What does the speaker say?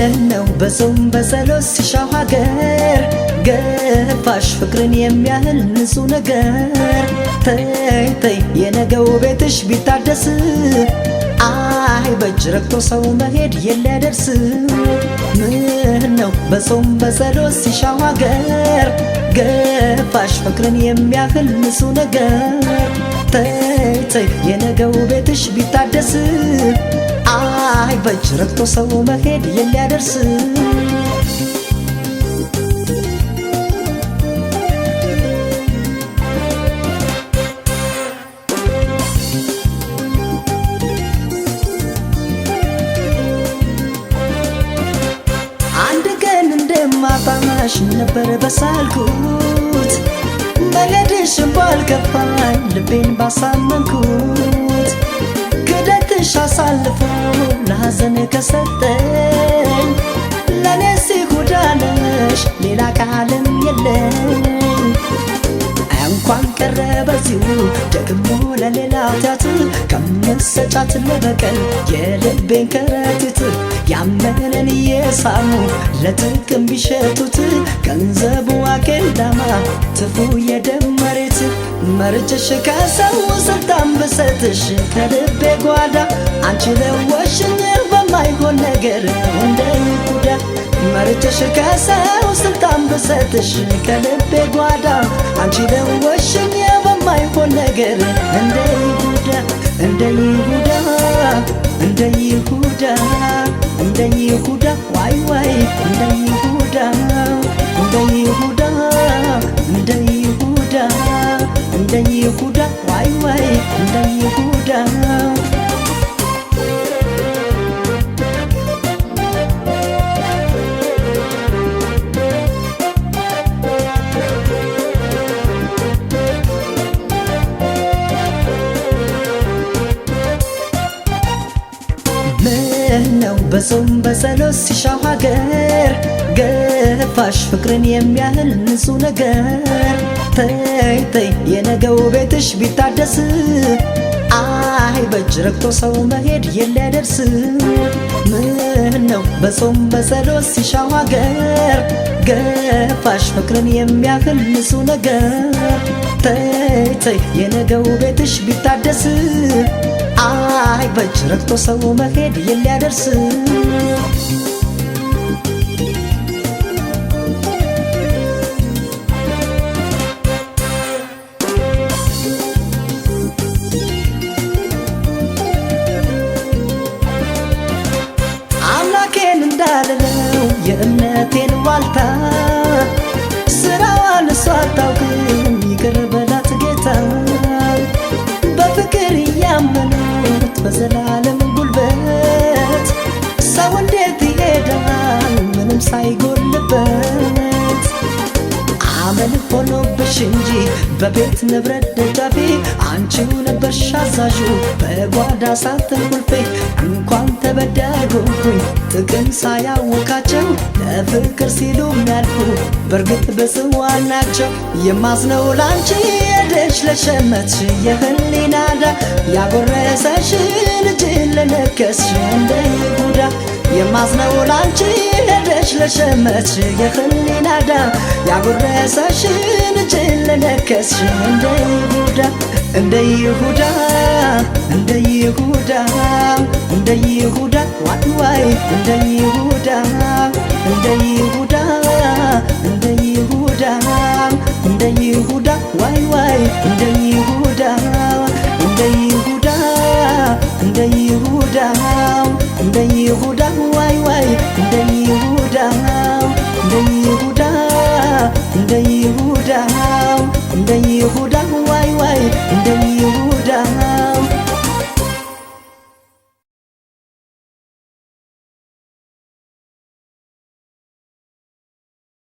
ምነው በጾም በጸሎት ሲሻው ሀገር ገፋሽ ፍቅርን የሚያህል ንጹህ ነገር ተይ ተይ የነገው ቤትሽ ቢታደስ አይ በእጅ ረግቶ ሰው መሄድ የለደርስ ምነው በጾም በጸሎት ሲሻው ሀገር ገፋሽ ፍቅርን የሚያህል ንጹህ ነገር ተይ ተይ የነገው ቤትሽ ቢታደስ አይ በእጅ ረግቶ ሰው መሄድ የለደርስ ማጣማሽ ነበር በሳልኩት መሄድሽን ባልገባኝ ልቤን ባሳመንኩት ክደትሽ አሳልፎ ለሐዘን ከሰጠኝ ለኔስ ይሁዳነሽ ሌላ ቃልም የለኝ እንኳን ቀረ በዚሁ ደግሞ ለሌላ ኃጢአት ከምሰጫት ለበቀል የልቤን ከረጢት ያመነን እየሳሙ ለጥቅም ቢሸጡት ገንዘቡ አኬልዳማ ትፉ የደም መሬት መርጭሽ ከሰው ስልጣን ብሰጥሽ ከልቤ ጓዳ አንቺ ለወሽኝ በማይሆን ነገር እንደ ይሁዳ መርጭሽ ከሰው ስልጣን ብሰጥሽ ከልቤ ጓዳ አንቺ ለወሽኝ በማይሆን ነገር እንደ ይሁዳ እንደ ይሁዳ እንደ ይሁዳ እንደ ይሁዳ ዋይ ዋይ እንደ ይሁዳ እንደ ይሁዳ እንደ ይሁዳ እንደ ይሁዳ ዋይ ዋይ እንደ ይሁዳ ምነው በጾም በጸሎት ሲሻው ሀገር ገፋሽ ፍቅርን የሚያህል ንጹህ ነገር ተይ ተይ የነገው ቤትሽ ቢታደስ አይ በእጅ ረግቶ ሰው መሄድ የለደርስ ምነው በጾም በጸሎት ሲሻው ሀገር ገፋሽ ፍቅርን የሚያህል ንጹህ ነገር ተይ ተይ የነገው ቤትሽ ቢታደስ አይ በእጅ ረግቶ ሰው መሄድ የለደርስ አምላኬን እንዳልለው የእምነቴን ዋልታ ስራዋን እሷ አታውቅም ይቅር በላት ጌታ በፍቅር እያመኑት በዘላለም ጉልበት ሰው እንዴት ይሄዳል ምንም ሳይጎልበት አመል ሆኖብሽ እንጂ በቤት ንብረት ደጃፊ አንቺው ነበርሽ አዛዡ በጓዳ ሳጥን ቁልፌ እንኳን ተበዳይ ሆንኩኝ ጥቅም ሳያውቃቸው ለፍቅር ሲሉ የሚያልፉ በእርግጥ በጽዋ ናቸው የማዝነው ላንቺ ሄደሽ ለሸመትሽ የህሊና ዕዳ ያጎረሰሽ ልጅ ለነከስሽ እንደ ይሁዳ የማዝነው ላንቺ ሄደሽ ለሸመትሽ የህሊና ዕዳ ያጎረሰሽ ልጅ ለነከስሽ እንደ ይሁዳ እንደ ይሁዳ እንደ ይሁዳ እንደ ይሁዳ ዋይ ዋይ እንደ ይሁዳ እንደ ይሁዳ እንደ ይሁዳ እንደ ይሁዳ ዋይ ዋይ እንደ ይሁዳ እንደ ይሁዳ እንደ ይሁዳ እንደ ይሁዳ ዋይ ዋይ